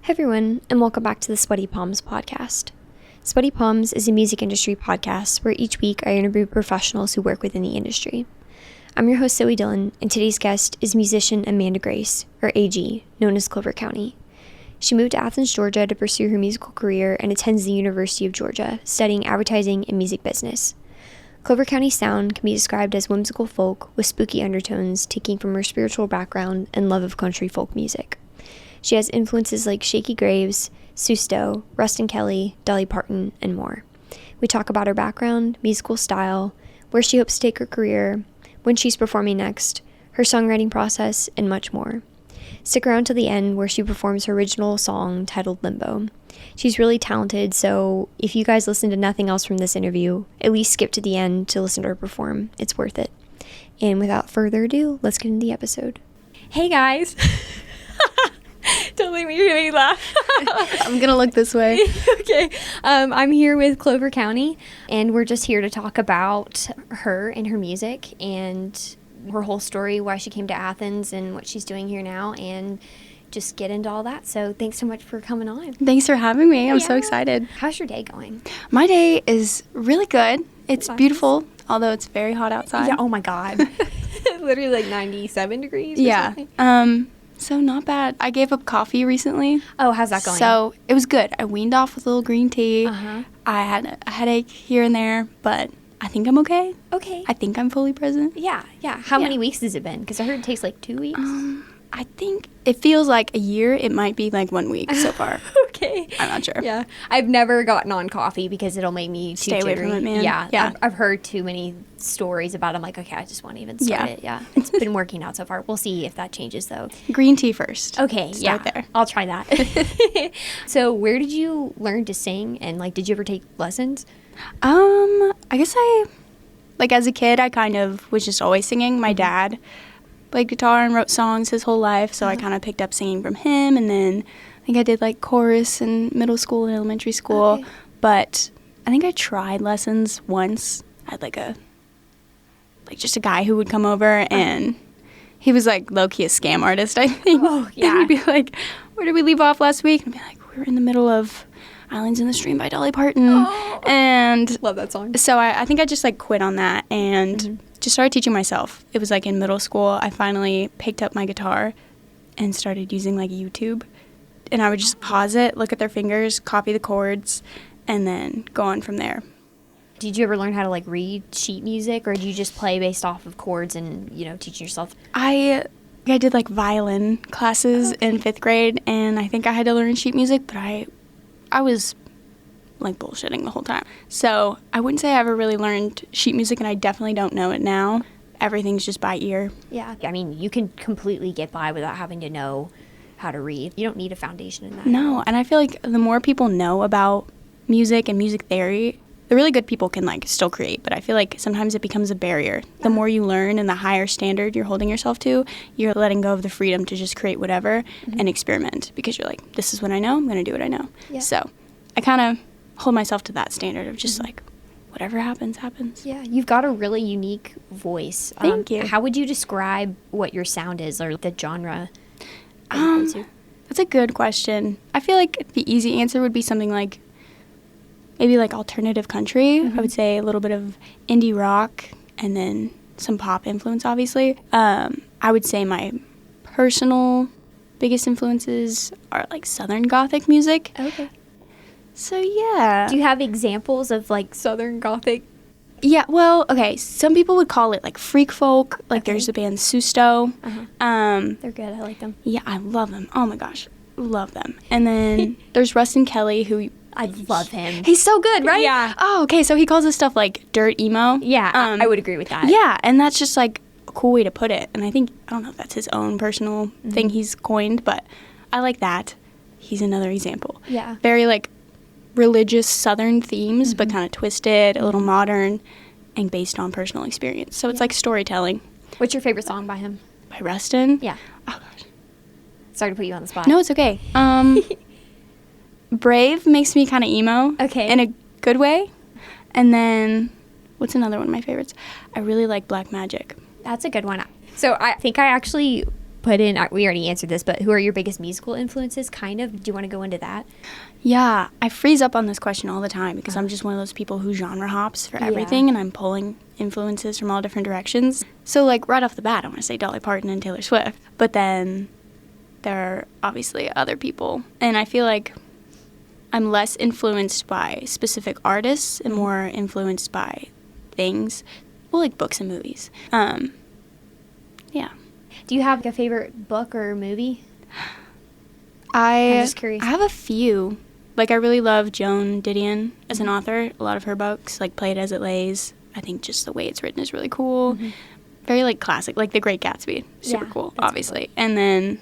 Hey everyone, and welcome back to the Sweaty Palms podcast. Sweaty Palms is a music industry podcast where each week I interview professionals who work within the industry. I'm your host, Zoe Dillon, and today's guest is musician Amanda Grace, or AG, known as Clover County. She moved to Athens, Georgia to pursue her musical career and attends the University of Georgia, studying advertising and music business. Clover County's sound can be described as whimsical folk with spooky undertones taking from her spiritual background and love of country folk music. She has influences like Shakey Graves, Susto, Rustin Kelly, Dolly Parton, and more. We talk about her background, musical style, where she hopes to take her career, when she's performing next, her songwriting process, and much more. Stick around to the end where she performs her original song titled Limbo. She's really talented, so if you guys listen to nothing else from this interview, at least skip to the end to listen to her perform. It's worth it. And without further ado, let's get into the episode. Hey guys! Don't leave me here, laugh. I'm gonna look this way. Okay. I'm here with Clover County, and we're just here to talk about her and her music and her whole story, why she came to Athens and what she's doing here now, and just get into all that. So thanks so much for coming on. Thanks for having me. I'm so excited. How's your day going? My day is really good. It's Nice. Beautiful, although it's very hot outside. Yeah. Oh my God. Literally like 97 degrees. Yeah. Or something. So not bad. I gave up coffee recently. Oh, how's that going? So it was good. I weaned off with a little green tea. Uh-huh. I had a headache here and there, but I think I'm okay. Okay. I think I'm fully present. Yeah. How Yeah. many weeks has it been? Because I heard it takes like 2 weeks. I think it feels like a year. It might be like 1 week so far. Okay. I'm not sure. Yeah. I've never gotten on coffee because it'll make me too Stay away jittery. from it, man. Yeah. Yeah. I've heard too many stories about it. I'm like, okay, I just won't even start Yeah. it. Yeah. It's been working out so far. We'll see if that changes though. Green tea first. Okay. Start yeah. there. I'll try that. So where did you learn to sing? And like, did you ever take lessons? I guess as a kid, I kind of was just always singing. My dad played guitar and wrote songs his whole life, so I kind of picked up singing from him, and then I think I did like chorus in middle school and elementary school, Okay. but I think I tried lessons once. I had just a guy who would come over, and he was like low-key a scam artist, I think. Oh, yeah. And he'd be like, where did we leave off last week? And I'd be like, we were in the middle of Islands in the Stream by Dolly Parton. Oh. And Love that song. so I think I just quit on that and just started teaching myself. It was in middle school. I finally picked up my guitar and started using YouTube. And I would just pause it, look at their fingers, copy the chords, and then go on from there. Did you ever learn how to read sheet music, or do you just play based off of chords and, teaching yourself? I did violin classes in 5th grade, and I think I had to learn sheet music, but I was bullshitting the whole time. So I wouldn't say I ever really learned sheet music, and I definitely don't know it now. Everything's just by ear. Yeah. I mean, you can completely get by without having to know how to read. You don't need a foundation in that. No, and I feel like the more people know about music and music theory, the really good people can still create, but I feel like sometimes it becomes a barrier. The more you learn and the higher standard you're holding yourself to, you're letting go of the freedom to just create whatever and experiment, because you're like, this is what I know, I'm going to do what I know. Yeah. So I kind of hold myself to that standard of just whatever happens, happens. Yeah, you've got a really unique voice. Thank you. How would you describe what your sound is, or the genre? that you go to? That's a good question. I feel like the easy answer would be something maybe alternative country. I would say a little bit of indie rock and then some pop influence, obviously. I would say my personal biggest influences are Southern Gothic music. Okay. So yeah. Do you have examples of Southern Gothic? Yeah, well, okay, some people would call it freak folk. There's the band Susto. They're good. I like them. Yeah, I love them. Oh my gosh, love them. And then there's Rustin Kelly, who I love him. he's so good, right? Yeah. Oh, okay, so he calls his stuff dirt emo. Yeah, I would agree with that. Yeah, and that's just a cool way to put it. And I don't know if that's his own personal thing he's coined, but I like that. He's another example. Yeah. Very religious Southern themes, but kind of twisted, a little modern, and based on personal experience. So it's storytelling. What's your favorite song by him? By Rustin? Yeah. Oh gosh. Sorry to put you on the spot. No, it's okay. Brave makes me kind of emo. Okay. In a good way. And then, what's another one of my favorites? I really like Black Magic. That's a good one. So I think I actually put in, we already answered this, but who are your biggest musical influences, kind of? Do you want to go into that? Yeah, I freeze up on this question all the time because I'm just one of those people who genre hops for everything, and I'm pulling influences from all different directions. So, like, right off the bat, I want to say Dolly Parton and Taylor Swift. But then there are obviously other people. And I feel like I'm less influenced by specific artists and more influenced by things, well, like books and movies. Yeah. Do you have a favorite book or movie? I'm just curious. I have a few. Like, I really love Joan Didion as an author. A lot of her books, like Play It As It Lays. I think just the way it's written is really cool. Very, like, classic. Like The Great Gatsby. Super cool, obviously. Cool. And then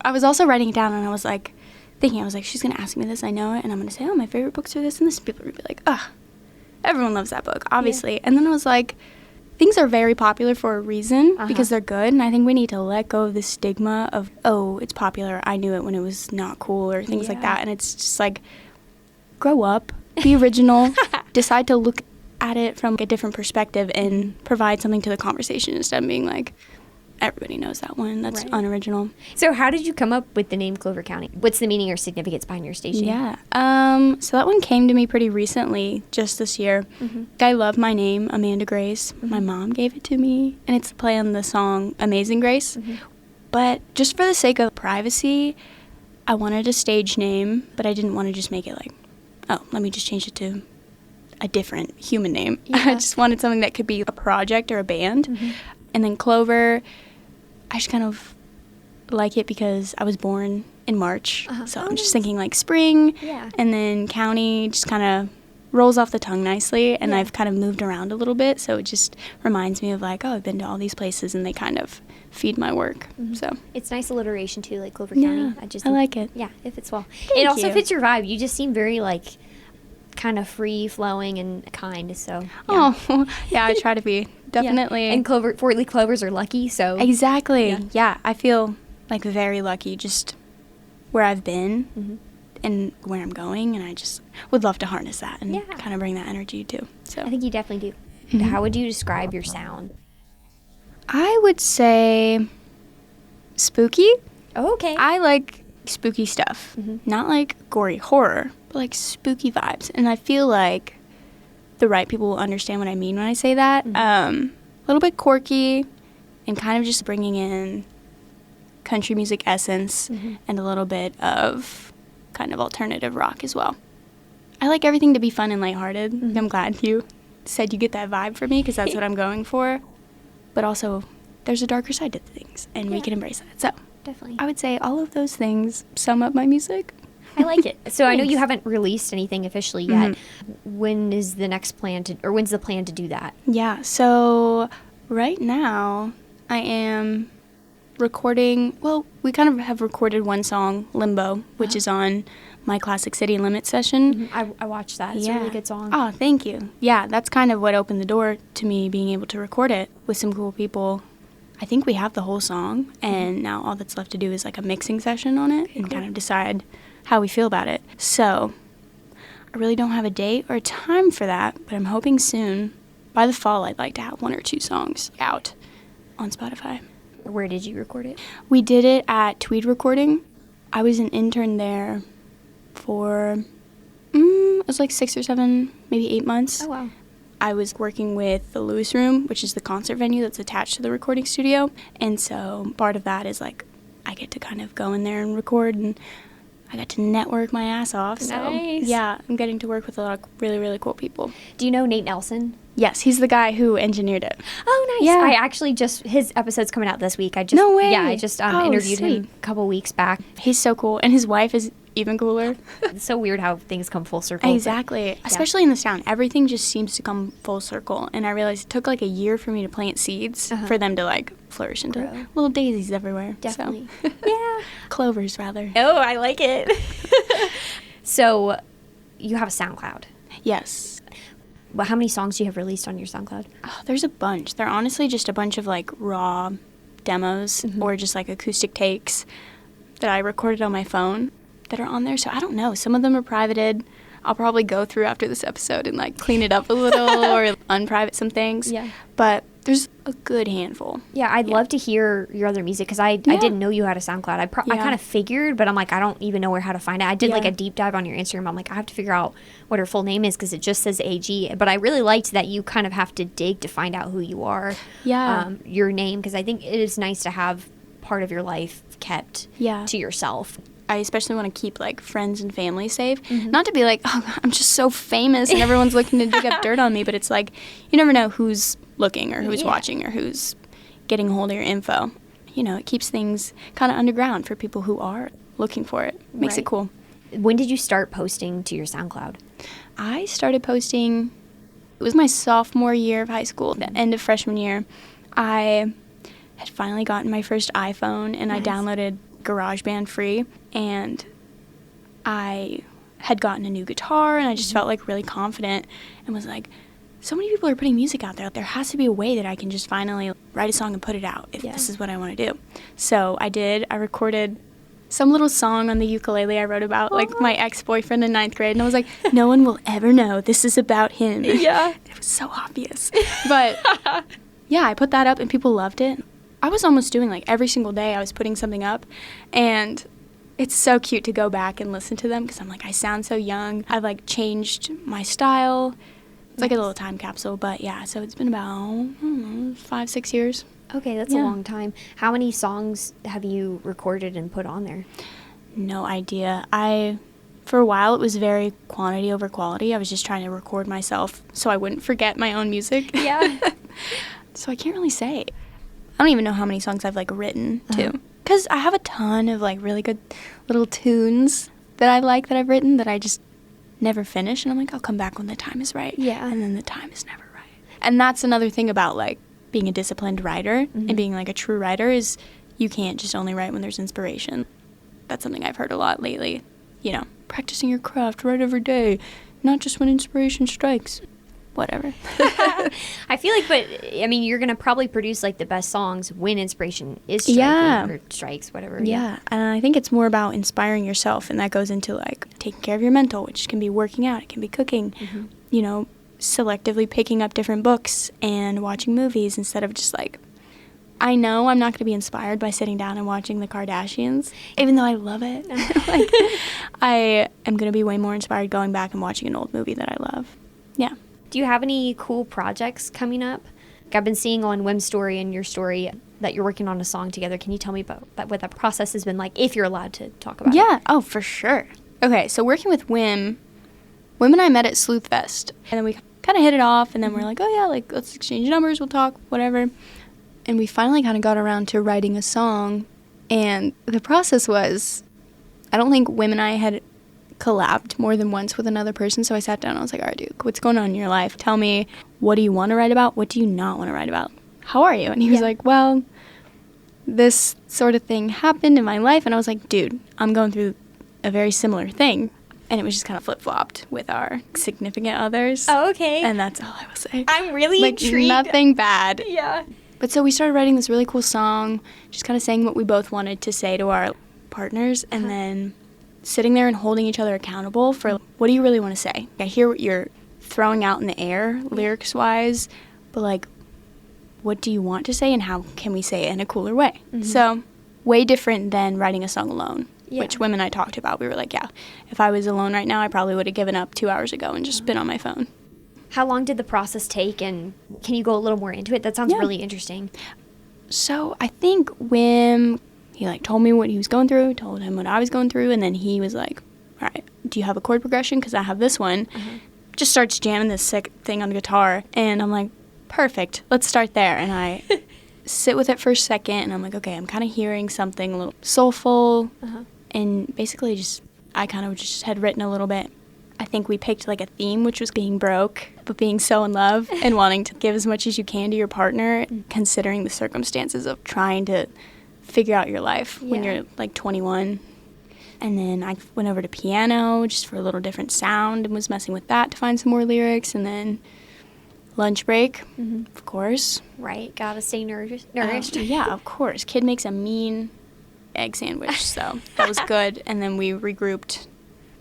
I was also writing it down, and I was, like, thinking, I was like, she's going to ask me this, I know it, and I'm going to say, oh, my favorite books are this and this. People are going to be like, ugh, everyone loves that book, obviously. Yeah. And then I was like, things are very popular for a reason because they're good, and I think we need to let go of the stigma of, oh, it's popular, I knew it when it was not cool, or things like that. And it's just like, grow up, be original, decide to look at it from a different perspective and provide something to the conversation instead of being like, everybody knows that one, that's unoriginal. So how did you come up with the name Clover County? What's the meaning or significance behind your station? Yeah, so that one came to me pretty recently, just this year. I love my name, Amanda Grace. My mom gave it to me, and it's a play on the song Amazing Grace. But just for the sake of privacy, I wanted a stage name, but I didn't want to just make it like, oh, let me just change it to a different human name. I just wanted something that could be a project or a band. And then Clover, I just kind of like it because I was born in March. So I'm just thinking like spring. And then county just kind of rolls off the tongue nicely. And I've kind of moved around a little bit. So it just reminds me of like, oh, I've been to all these places and they kind of feed my work. So it's nice alliteration too, like Clover County. I like it. Yeah, it fits well. Thank it also you. fits your vibe. You just seem very like kind of free flowing and kind. So oh yeah, I try to be. Definitely. And four-leaf clovers are lucky, so exactly. Yeah, I feel like very lucky just where I've been and where I'm going, and I just would love to harness that and kind of bring that energy too. So I think you definitely do. How would you describe your sound? I would say spooky. Oh, okay. I like spooky stuff. Not like gory horror, but like spooky vibes. And I feel like the right people will understand what I mean when I say that. A little bit quirky and kind of just bringing in country music essence and a little bit of kind of alternative rock as well. I like everything to be fun and lighthearted. I'm glad you said you get that vibe from me because that's what I'm going for. But also, there's a darker side to things, and we can embrace that. So definitely, I would say all of those things sum up my music. I like it. So I know you haven't released anything officially yet. When is the next plan when's the plan to do that? Yeah, so right now I am recording, well, we kind of have recorded one song, Limbo, which is on my Classic City Limits session. I watched that. It's a really good song. Oh, thank you. Yeah, that's kind of what opened the door to me being able to record it with some cool people. I think we have the whole song, and now all that's left to do is like a mixing session on it and kind of decide how we feel about it. So I really don't have a date or a time for that, but I'm hoping soon. By the fall, I'd like to have 1 or 2 songs out on Spotify. Where did you record it? We did it at Tweed Recording. I was an intern there for, it was like 6 or 7, maybe 8 months. Oh, wow. I was working with the Lewis Room, which is the concert venue that's attached to the recording studio. And so part of that is like I get to kind of go in there and record, and I got to network my ass off. So nice. Yeah, I'm getting to work with a lot of really, really cool people. Do you know Nate Nelson? Yes, he's the guy who engineered it. Oh, nice. Yeah. I actually his episode's coming out this week. No way. Yeah, I just interviewed sweet. him a couple weeks back. He's so cool, and his wife is even cooler. It's so weird how things come full circle. Exactly. Especially in this town. Everything just seems to come full circle. And I realized it took like a year for me to plant seeds for them to like flourish into little daisies everywhere. Definitely. So. Yeah. Clovers, rather. Oh, I like it. So you have a SoundCloud. Yes. Well, how many songs do you have released on your SoundCloud? Oh, there's a bunch. They're honestly just a bunch of like raw demos or just like acoustic takes that I recorded on my phone that are on there. So I don't know. Some of them are privated. I'll probably go through after this episode and like clean it up a little or unprivate some things. Yeah. But There's a good handful. Yeah, I'd love to hear your other music because I didn't know you had a SoundCloud. I kind of figured, but I'm like, I don't even know how to find it. I did like a deep dive on your Instagram. I'm like, I have to figure out what her full name is because it just says AG. But I really liked that you kind of have to dig to find out who you are. Yeah. Your name, because I think it is nice to have part of your life kept to yourself. I especially want to keep, like, friends and family safe. Mm-hmm. Not to be like, oh, I'm just so famous and everyone's looking to dig up dirt on me. But it's like, you never know who's looking or who's watching or who's getting a hold of your info. You know, it keeps things kind of underground for people who are looking for it. Makes it cool. When did you start posting to your SoundCloud? I started posting, it was my sophomore year of high school, the end of freshman year. I had finally gotten my first iPhone, and I downloaded GarageBand free, and I had gotten a new guitar, and I just felt like really confident and was like, so many people are putting music out there. There has to be a way that I can just finally write a song and put it out if this is what I want to do. So I did. I recorded some little song on the ukulele I wrote about, like, my ex-boyfriend in 9th grade, and I was like, no one will ever know this is about him. Yeah. It was so obvious. But, yeah, I put that up, and people loved it. I was almost doing, like, every single day I was putting something up, and it's so cute to go back and listen to them because I'm like, I sound so young. I've, like, changed my style. It's like a little time capsule, but yeah, so it's been about 5-6 years. Okay, that's a long time. How many songs have you recorded and put on there? No idea. For a while, it was very quantity over quality. I was just trying to record myself so I wouldn't forget my own music. Yeah. So I can't really say. I don't even know how many songs I've, like, written, too. Because I have a ton of, like, really good little tunes that I like that I've written that I just never finish. And I'm like, I'll come back when the time is right. Yeah. And then the time is never right. And that's another thing about, like, being a disciplined writer and being, like, a true writer is you can't just only write when there's inspiration. That's something I've heard a lot lately. You know, practicing your craft, write every day, not just when inspiration strikes. Whatever. I feel like, but I mean, you're gonna probably produce like the best songs when inspiration is striking or strikes, whatever. Yeah, and I think it's more about inspiring yourself, and that goes into like taking care of your mental, which can be working out, it can be cooking, you know, selectively picking up different books and watching movies instead of just like, I know I'm not going to be inspired by sitting down and watching the Kardashians, even though I love it. Like, I am going to be way more inspired going back and watching an old movie that I love. Yeah. Do you have any cool projects coming up? Like I've been seeing on Wim's story and your story that you're working on a song together. Can you tell me about what that process has been like, if you're allowed to talk about it? Yeah. Oh, for sure. Okay, so working with Wim and I met at Sleuth Fest, and then we kind of hit it off, and then we're like, oh yeah, like let's exchange numbers, we'll talk, whatever. And we finally kind of got around to writing a song, and the process was, I don't think Wim and I had collabed more than once with another person, so I sat down and I was like, all right, dude, what's going on in your life? Tell me, what do you want to write about? What do you not want to write about? How are you? And he was like, well, this sort of thing happened in my life, and I was like, dude, I'm going through a very similar thing. And it was just kind of flip-flopped with our significant others. Oh, okay. And that's all I will say. I'm really intrigued. Nothing bad. Yeah. But so we started writing this really cool song, just kind of saying what we both wanted to say to our partners, and then sitting there and holding each other accountable for what do you really want to say? I hear what you're throwing out in the air, lyrics-wise, but, like, what do you want to say, and how can we say it in a cooler way? So way different than writing a song alone. Yeah. Which Wim and I talked about. We were like, yeah, if I was alone right now, I probably would have given up 2 hours ago and just been on my phone. How long did the process take, and can you go a little more into it? That sounds really interesting. So I think Wim, he like told me what he was going through, told him what I was going through, and then he was like, all right, do you have a chord progression? Because I have this one. Just starts jamming this sick thing on the guitar, and I'm like, perfect, let's start there. And I sit with it for a second, and I'm like, okay, I'm kind of hearing something a little soulful. And basically I kind of just had written a little bit. I think we picked like a theme, which was being broke, but being so in love and wanting to give as much as you can to your partner, considering the circumstances of trying to figure out your life when you're like 21. And then I went over to piano just for a little different sound and was messing with that to find some more lyrics. And then lunch break, of course. Right, gotta stay nourished. Yeah, of course. Kid makes a mean egg sandwich, so that was good. And then we regrouped,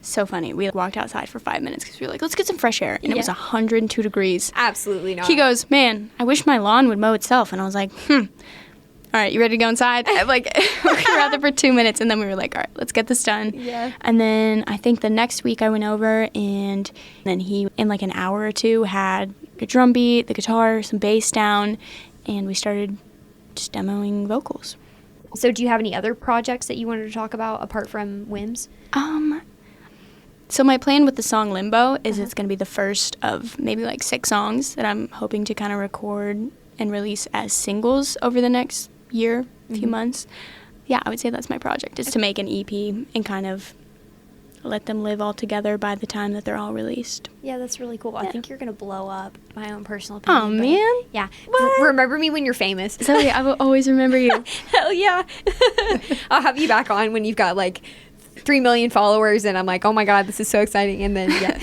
so funny. We walked outside for 5 minutes because we were like, let's get some fresh air. And it was 102 degrees. Absolutely not. He goes, man, I wish my lawn would mow itself. And I was like, all right, you ready to go inside? Like, we were out there for 2 minutes, and then we were like, all right, let's get this done. Yeah. And then I think the next week I went over, and then he, in like an hour or two, had a drum beat, the guitar, some bass down, and we started just demoing vocals. So do you have any other projects that you wanted to talk about apart from Whims? So my plan with the song Limbo is it's going to be the first of maybe like 6 songs that I'm hoping to kind of record and release as singles over the next year, few months. Yeah, I would say that's my project, is to make an EP and kind of let them live all together by the time that they're all released. Yeah, that's really cool. I think you're going to blow up, my own personal Oh, opinion. man. Yeah. What? Remember me when you're famous. Zoe, I will always remember you. Hell yeah. I'll have you back on when you've got like 3 million followers and I'm like, oh my God, this is so exciting. And then, yeah.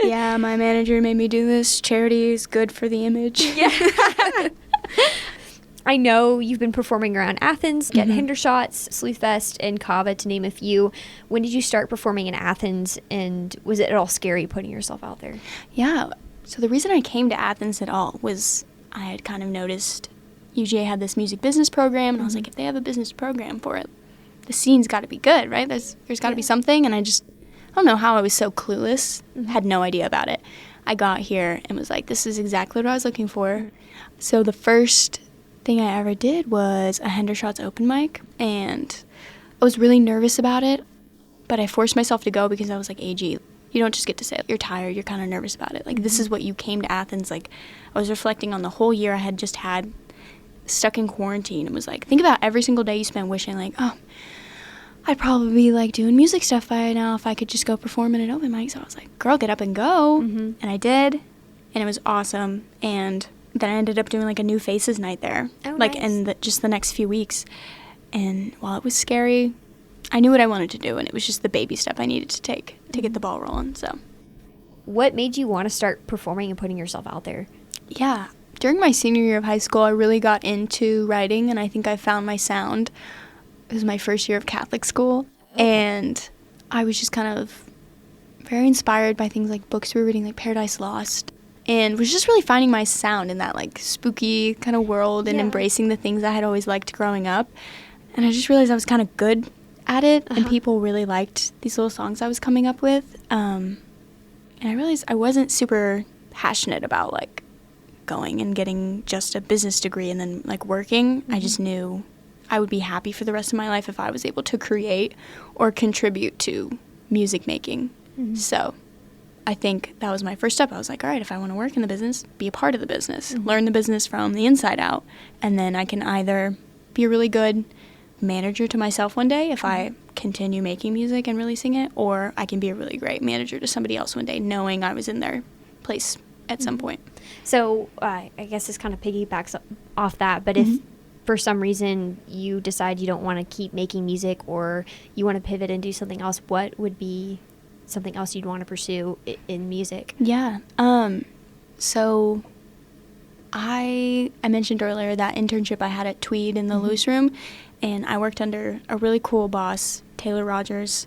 Yeah, my manager made me do this. Charity is good for the image. Yeah. I know you've been performing around Athens, Get Hendershots, Sleuthfest, and Kava, to name a few. When did you start performing in Athens, and was it at all scary putting yourself out there? Yeah. So the reason I came to Athens at all was I had kind of noticed UGA had this music business program, and I was like, if they have a business program for it, the scene's got to be good, right? There's got to be something, and I don't know how I was so clueless, had no idea about it. I got here and was like, this is exactly what I was looking for. So the first thing I ever did was a Hendershots open mic, and I was really nervous about it, but I forced myself to go because I was like, AG, you don't just get to say you're tired, you're kind of nervous about it. Like, this is what you came to Athens. Like, I was reflecting on the whole year I had just had stuck in quarantine, and was like, think about every single day you spent wishing like, oh, I'd probably be like doing music stuff by now if I could just go perform in an open mic. So I was like, girl, get up and go. And I did, and it was awesome. And then I ended up doing like a New Faces night there, like in just the next few weeks. And while it was scary, I knew what I wanted to do, and it was just the baby step I needed to take to get the ball rolling. So, what made you want to start performing and putting yourself out there? Yeah, during my senior year of high school, I really got into writing, and I think I found my sound. It was my first year of Catholic school, and I was just kind of very inspired by things like books we were reading, like Paradise Lost, and was just really finding my sound in that like spooky kind of world and embracing the things I had always liked growing up. And I just realized I was kind of good at it, and people really liked these little songs I was coming up with. And I realized I wasn't super passionate about like going and getting just a business degree and then like working. I just knew I would be happy for the rest of my life if I was able to create or contribute to music making. So I think that was my first step. I was like, all right, if I want to work in the business, be a part of the business, learn the business from the inside out, and then I can either be a really good manager to myself one day if I continue making music and releasing it, or I can be a really great manager to somebody else one day, knowing I was in their place at some point. So I guess this kind of piggybacks off that, but if for some reason you decide you don't want to keep making music or you want to pivot and do something else, what would be something else you'd want to pursue in music? Yeah. So I mentioned earlier that internship I had at Tweed in the Loose Room, and I worked under a really cool boss, Taylor Rogers,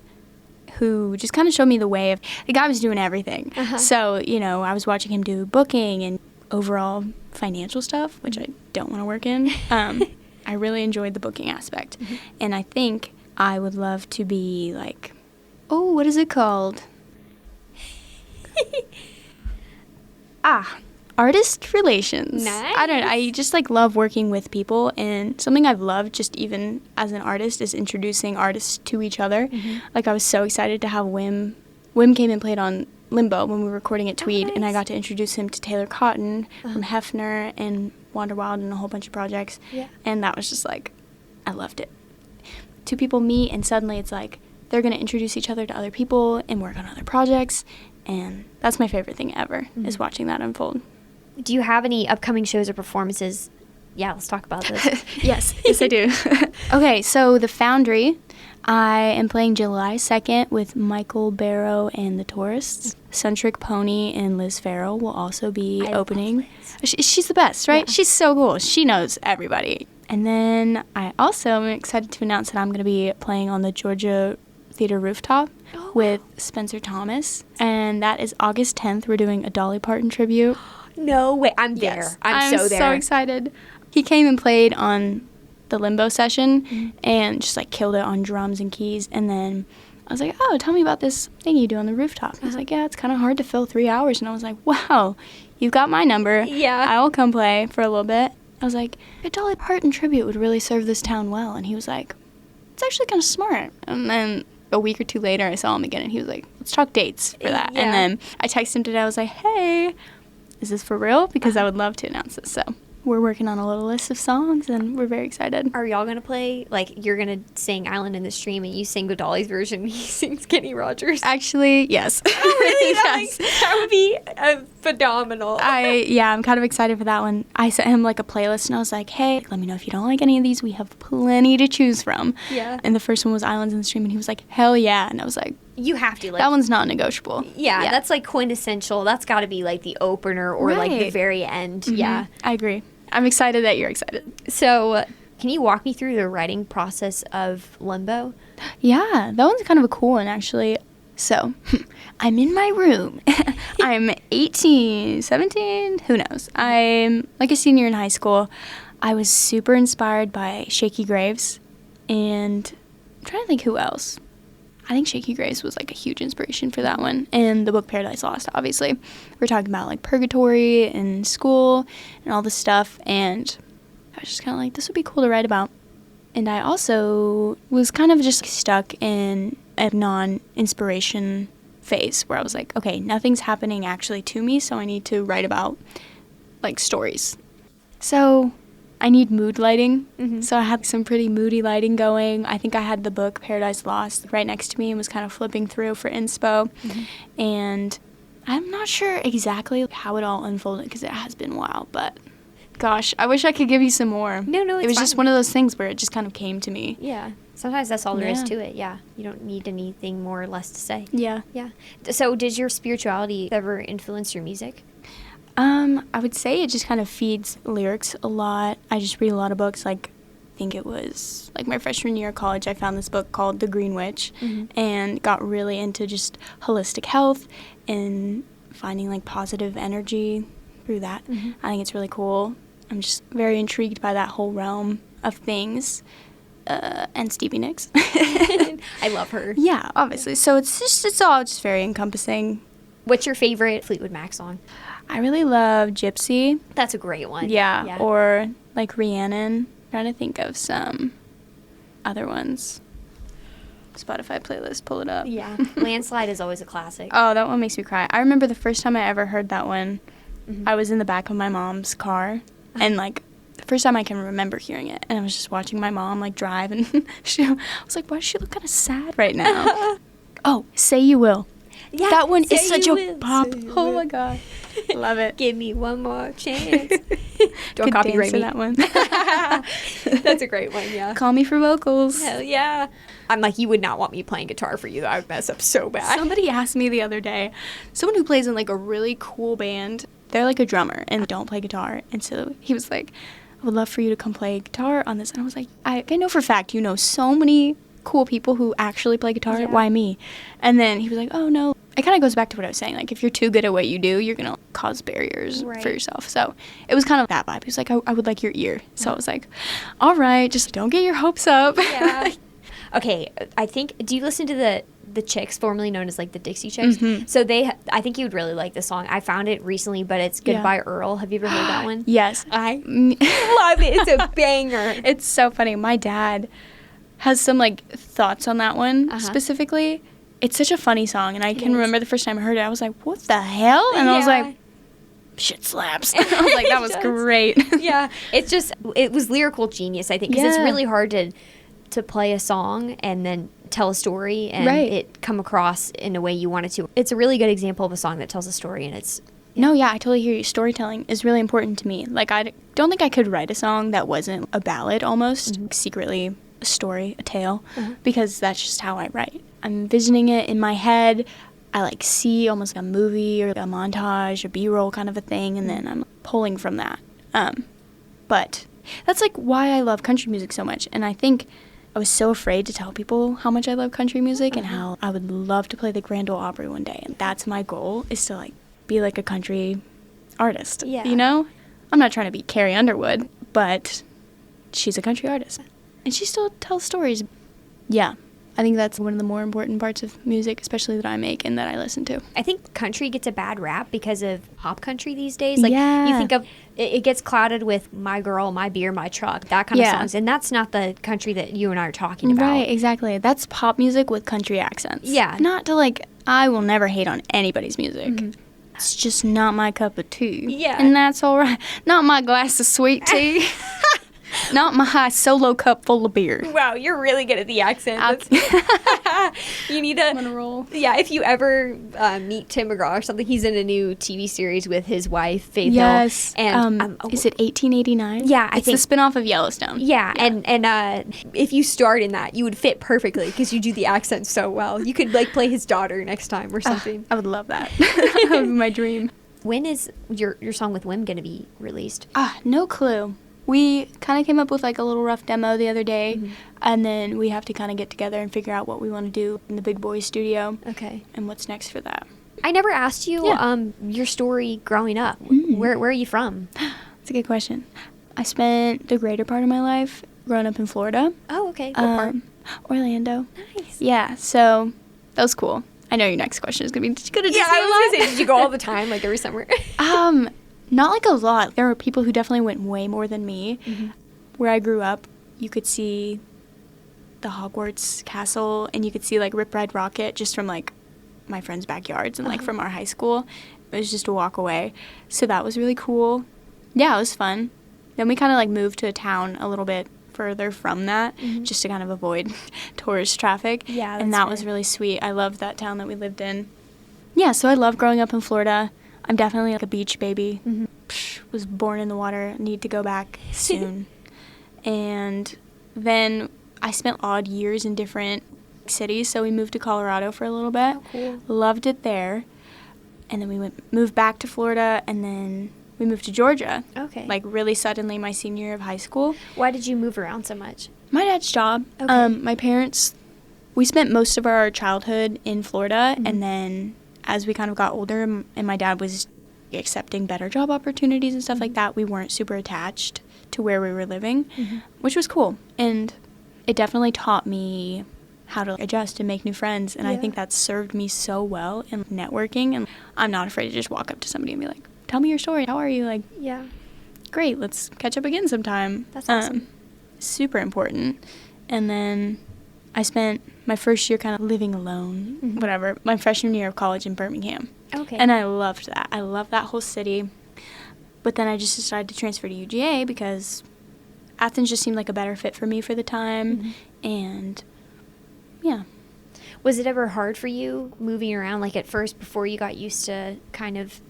who just kind of showed me the way of, the guy was doing everything. So, you know, I was watching him do booking and overall financial stuff, which I don't want to work in. I really enjoyed the booking aspect. And I think I would love to be like, oh, what is it called? Artist relations. Nice. I don't know. I just like love working with people, and something I've loved just even as an artist is introducing artists to each other. Like, I was so excited to have Wim. Wim came and played on Limbo when we were recording at Tweed, and I got to introduce him to Taylor Cotton from Hefner and Wander Wild and a whole bunch of projects. And that was just like, I loved it. Two people meet, and suddenly it's like they're going to introduce each other to other people and work on other projects, and that's my favorite thing ever, is watching that unfold. Do you have any upcoming shows or performances? Yeah, let's talk about this. Yes, I do. Okay, so The Foundry, I am playing July 2nd with Michael Barrow and the Tourists. Centric Pony and Liz Farrell will also be opening. She's the best, right? Yeah. She's so cool. She knows everybody. And then I also am excited to announce that I'm going to be playing on the Georgia Theater rooftop with Spencer Thomas, and that is August 10th. We're doing a Dolly Parton tribute. No way. I'm there. Yes. I'm so there. so excited. He came and played on the Limbo session and just like killed it on drums and keys. And then I was like, oh, tell me about this thing you do on the rooftop. He's like, yeah, it's kind of hard to fill 3 hours. And I was like, wow, you've got my number. Yeah. I will come play for a little bit. I was like, a Dolly Parton tribute would really serve this town well. And he was like, it's actually kind of smart. And then a week or two later, I saw him again, and he was like, let's talk dates for that. Yeah. And then I texted him today. I was like, hey, is this for real? Because I would love to announce this. So we're working on a little list of songs, and we're very excited. Are y'all going to play, like, you're going to sing Island in the Stream, and you sing the Dolly's version, and he sings Kenny Rogers? Actually, yes. Oh, really? Yes. That would be phenomenal. I'm kind of excited for that one. I sent him like a playlist, and I was like, hey, let me know if you don't like any of these. We have plenty to choose from. Yeah. And the first one was Islands in the Stream, and he was like, hell yeah. And I was like, You have to. Like, that one's not negotiable. Yeah, that's like quintessential. That's got to be like the opener or like the Right. very end. Mm-hmm. Yeah. I agree. I'm excited that you're excited. So, can you walk me through the writing process of Limbo? Yeah, that one's kind of a cool one, actually. So, I'm in my room. I'm 18, 17, who knows. I'm like a senior in high school. I was super inspired by Shaky Graves, and I'm trying to think who else. I think Shaky Graves was like a huge inspiration for that one. And the book Paradise Lost, obviously. We're talking about like purgatory and school and all this stuff. And I was just kind of like, this would be cool to write about. And I also was kind of just stuck in a non-inspiration phase where I was like, okay, nothing's happening actually to me, so I need to write about like stories. So I need mood lighting. Mm-hmm. So I had some pretty moody lighting going. I think I had the book Paradise Lost right next to me and was kind of flipping through for inspo. Mm-hmm. And I'm not sure exactly how it all unfolded because it has been a while, but gosh, I wish I could give you some more. No, it was just one of those things where it just kind of came to me. Yeah. Sometimes that's all there is Yeah. to it. Yeah. You don't need anything more or less to say. Yeah. Yeah. So, did your spirituality ever influence your music? I would say it just kind of feeds lyrics a lot. I just read a lot of books. Like, I think it was like my freshman year of college, I found this book called The Green Witch, and got really into just holistic health and finding like positive energy through that. I think it's really cool. I'm just very intrigued by that whole realm of things. And Stevie Nicks. I love her. Yeah, obviously. So it's all just very encompassing. What's your favorite Fleetwood Mac song? I really love Gypsy. That's a great one. Yeah. Or like Rhiannon. Trying to think of some other ones. Spotify playlist, pull it up. Yeah. Landslide is always a classic. Oh, that one makes me cry. I remember the first time I ever heard that one, I was in the back of my mom's car, and like the first time I can remember hearing it, and I was just watching my mom like drive, and I was like, why does she look kind of sad right now? Oh, Say You Will. Yeah, that one Say is such You a Will, pop. Say You Oh Will. my god, love it. Give me one more chance. Don't Could copyright dance me. to that one. That's a great one, yeah. Call me for vocals. Hell yeah. I'm like, you would not want me playing guitar for you. I would mess up so bad. Somebody asked me the other day, someone who plays in like a really cool band, they're like a drummer and don't play guitar. And so he was like, I would love for you to come play guitar on this. And I was like, I know for a fact you know so many cool people who actually play guitar. Yeah. Why me? And then he was like, oh no. It kind of goes back to what I was saying. Like if you're too good at what you do, you're going to cause barriers Right. for yourself. So it was kind of that vibe. He was like, I would like your ear. So I was like, all right, just don't get your hopes up. Yeah. Okay, I think, do you listen to the Chicks, formerly known as like the Dixie Chicks? So I think you would really like the song. I found it recently, but it's Goodbye Earl. Have you ever heard that one? Yes. I love it. It's a banger. It's so funny. My dad has some like thoughts on that one specifically. It's such a funny song, and I can remember the first time I heard it, I was like, what the hell? And I was like, shit slaps. I was like, that was great. Yeah, it was lyrical genius, I think, because it's really hard to play a song and then tell a story and it come across in a way you want it to. It's a really good example of a song that tells a story, and it's... No, yeah, I totally hear you. Storytelling is really important to me. Like, I don't think I could write a song that wasn't a ballad almost, secretly a story, a tale, because that's just how I write. I'm envisioning it in my head. I like see almost like a movie or a montage, a B-roll kind of a thing, and then I'm pulling from that. But that's like why I love country music so much, and I think I was so afraid to tell people how much I love country music and how I would love to play the Grand Ole Opry one day. And that's my goal, is to like be like a country artist. Yeah. You know? I'm not trying to be Carrie Underwood, but she's a country artist. And she still tells stories. Yeah. I think that's one of the more important parts of music, especially that I make and that I listen to. I think country gets a bad rap because of pop country these days. Like, Yeah. you think of, it gets clouded with My Girl, My Beer, My Truck, that kind of Yeah. songs. And that's not the country that you and I are talking about. Right, exactly. That's pop music with country accents. Yeah. Not to like, I will never hate on anybody's music. It's just not my cup of tea. Yeah. And that's all right. Not my glass of sweet tea. Not my solo cup full of beer. Wow, you're really good at the accent. You need to. I'm on a roll. Yeah, if you ever meet Tim McGraw or something, he's in a new TV series with his wife, Faith Yes. Hill. And is it 1889? Yeah, I it's think the spinoff of Yellowstone. Yeah, and if you starred in that, you would fit perfectly because you do the accent so well. You could like play his daughter next time or something. I would love that. That would be my dream. When is your song with Wim going to be released? No clue. We kind of came up with like a little rough demo the other day, and then we have to kind of get together and figure out what we want to do in the Big Boy studio. Okay. And what's next for that. I never asked you your story growing up. Where are you from? That's a good question. I spent the greater part of my life growing up in Florida. Oh, okay. What part? Orlando. Nice. Yeah, so that was cool. I know your next question is going to be, did you go to Disney? I was going to say, did you go all the time, like every summer? Not like a lot. There were people who definitely went way more than me. Where I grew up, you could see the Hogwarts castle, and you could see like Rip Ride Rockit just from like my friends' backyards and like from our high school. It was just a walk away. So that was really cool. Yeah, it was fun. Then we kind of like moved to a town a little bit further from that just to kind of avoid tourist traffic. Yeah, and that was really sweet. I loved that town that we lived in. Yeah, so I love growing up in Florida. I'm definitely like a beach baby. Was born in the water, need to go back soon. And then I spent odd years in different cities, so we moved to Colorado for a little bit. Oh, cool. Loved it there. And then we moved back to Florida, and then we moved to Georgia. Okay. Like really suddenly my senior year of high school. Why did you move around so much? My dad's job. Okay. My parents, we spent most of our childhood in Florida, and then as we kind of got older and my dad was accepting better job opportunities and stuff like that, we weren't super attached to where we were living, which was cool. And it definitely taught me how to adjust and make new friends, and I think that served me so well in networking. And I'm not afraid to just walk up to somebody and be like, tell me your story. How are you? Like, Yeah. great, let's catch up again sometime. That's awesome. Super important. And then I spent my first year kind of living alone, whatever, my freshman year of college in Birmingham. Okay. And I loved that. I loved that whole city. But then I just decided to transfer to UGA because Athens just seemed like a better fit for me for the time. And yeah. Was it ever hard for you moving around, like at first before you got used to kind of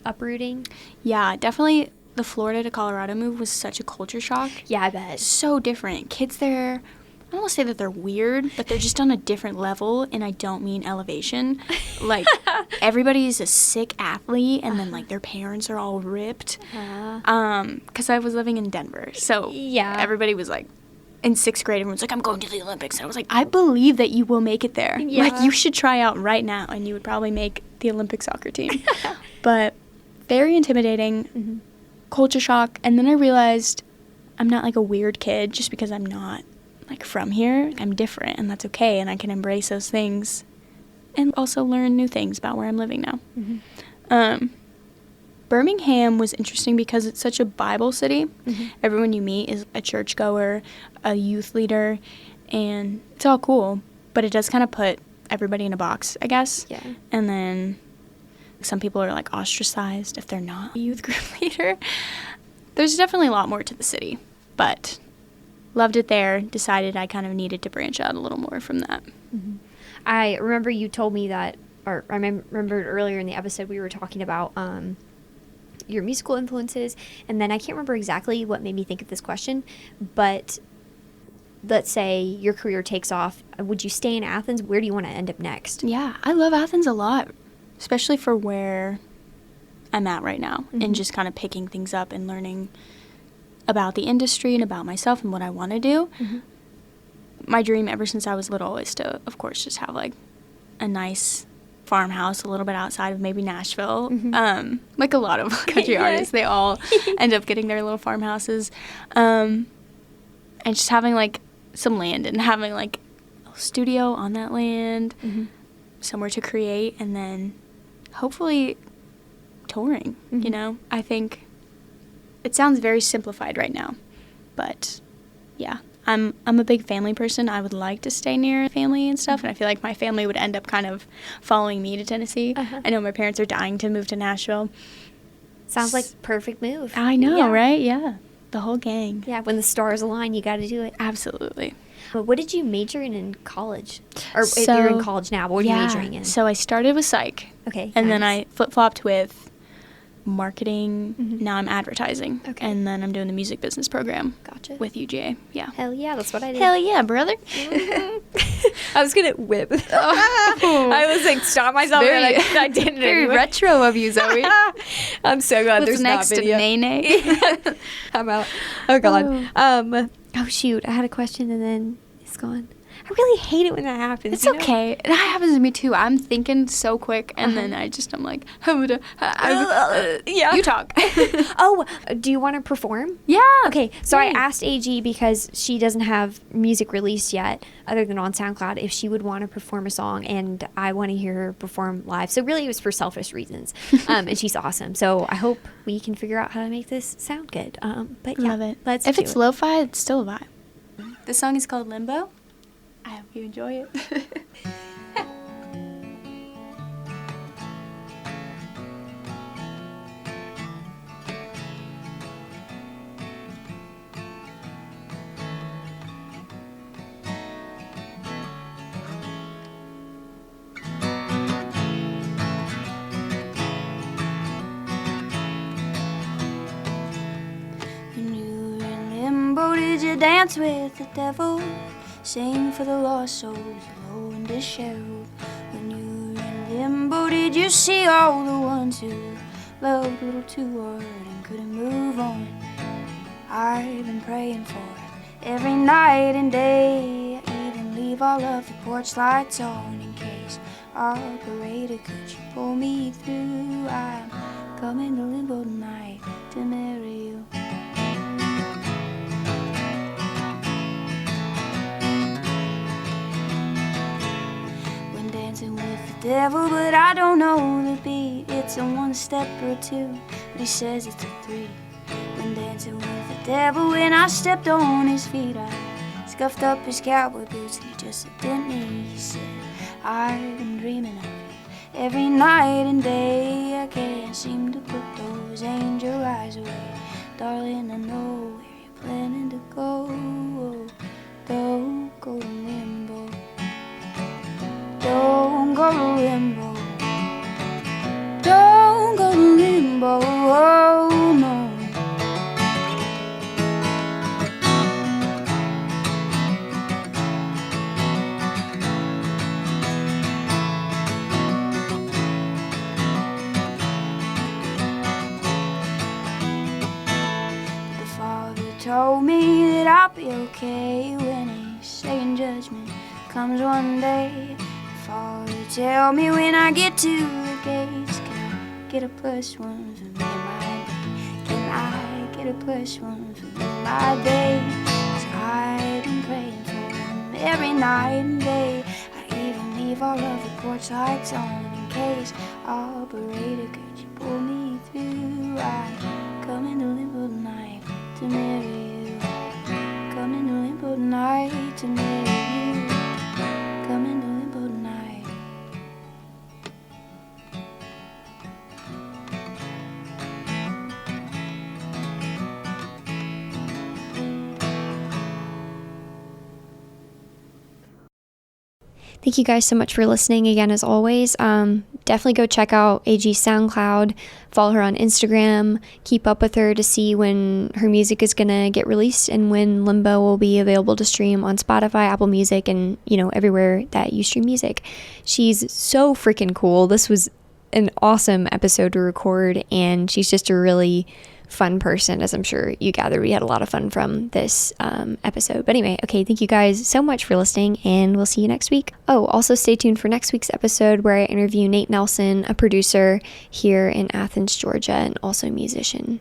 uprooting? Yeah, definitely the Florida to Colorado move was such a culture shock. Yeah, I bet. So different. Kids there, I don't want to say that they're weird, but they're just on a different level, and I don't mean elevation. Like, everybody's a sick athlete, and then, like, their parents are all ripped. Because I was living in Denver, so everybody was, like, in 6th grade, everyone's like, I'm going to the Olympics. And I was like, I believe that you will make it there. Yeah. Like, you should try out right now, and you would probably make the Olympic soccer team. But very intimidating, culture shock, and then I realized I'm not, like, a weird kid just because I'm not like from here. I'm different, and that's okay, and I can embrace those things and also learn new things about where I'm living now. Birmingham was interesting because it's such a Bible city. Everyone you meet is a churchgoer, a youth leader, and it's all cool, but it does kind of put everybody in a box, I guess. Yeah. And then some people are like ostracized if they're not a youth group leader. There's definitely a lot more to the city, but loved it there, decided I kind of needed to branch out a little more from that. I remember you told me that, or I remembered earlier in the episode we were talking about your musical influences, and then I can't remember exactly what made me think of this question, but let's say your career takes off. Would you stay in Athens? Where do you want to end up next? Yeah, I love Athens a lot, especially for where I'm at right now, and just kind of picking things up and learning about the industry and about myself and what I want to do. my dream ever since I was little is to, of course, just have like a nice farmhouse a little bit outside of maybe Nashville. Like a lot of country artists, they all end up getting their little farmhouses. And just having like some land and having like a studio on that land, somewhere to create, and then hopefully touring, you know? I think it sounds very simplified right now, but yeah, I'm a big family person. I would like to stay near family and stuff, and I feel like my family would end up kind of following me to Tennessee. I know my parents are dying to move to Nashville. Sounds like perfect move. I know, right? Yeah. The whole gang. Yeah, when the stars align, you got to do it. Absolutely. But what did you major in college? Or you're in college now, but what are you majoring in? So I started with psych. Okay, and then I flip-flopped with marketing. Now I'm advertising. Okay. And then I'm doing the music business program. Gotcha. With UGA. Yeah. Hell yeah, that's what I did. Hell yeah, brother. I was gonna whip. I was like, stop myself, and I didn't. Very retro of you, Zoe. I'm so glad there's not video. What's next to Nene? I'm out. Oh God. Oh shoot, I had a question and then it's gone. I really hate it when that happens. It's okay. That happens to me too. I'm thinking so quick, and then I'm like, yeah. You talk. Oh, do you want to perform? Yeah. Okay, so I asked AG because she doesn't have music released yet, other than on SoundCloud, if she would want to perform a song, and I want to hear her perform live. So really, it was for selfish reasons, and she's awesome. So I hope we can figure out how to make this sound good. But yeah, love it. If it's lo-fi, it's still a vibe. The song is called Limbo. I hope you enjoy it. When you were in limbo, did you dance with the devil? Sing for the lost souls alone and disheveled. When you were in limbo, did you see all the ones who loved a little too hard and couldn't move on? I've been praying for it every night and day. I even leave all of the porch lights on in case operator, could you pull me through? I'm coming to limbo tonight to marry you. With the devil, but I don't know the beat. It's a one step or two, but he says it's a three. When dancing with the devil, when I stepped on his feet, I scuffed up his cowboy boots and he just looked at me. He said, I've been dreaming of you every night and day. I can't seem to put those angel eyes away. Darling, I know where you're planning to go. Don't go to limbo. Don't go to limbo. Don't go to limbo. Oh no. The Father told me that I'll be okay when His second judgment comes one day. Father, tell me when I get to the gates, can I get a +1 for me and my day? Can I get a +1 for me and my day? 'Cause I've been praying for him every night and day. I even leave all of the porch lights on in case operator, could you pull me through? I'm coming to limbo tonight to marry you. Coming to limbo tonight to marry you. Coming to limbo tonight. Thank you guys so much for listening again, as always. Definitely go check out AG's SoundCloud, follow her on Instagram, keep up with her to see when her music is going to get released and when Limbo will be available to stream on Spotify, Apple Music, and, everywhere that you stream music. She's so freaking cool. This was an awesome episode to record, and she's just a really fun person, as I'm sure you gathered. We had a lot of fun from this episode. But anyway, okay, thank you guys so much for listening, and we'll see you next week. Oh, also stay tuned for next week's episode where I interview Nate Nelson, a producer here in Athens, Georgia, and also a musician.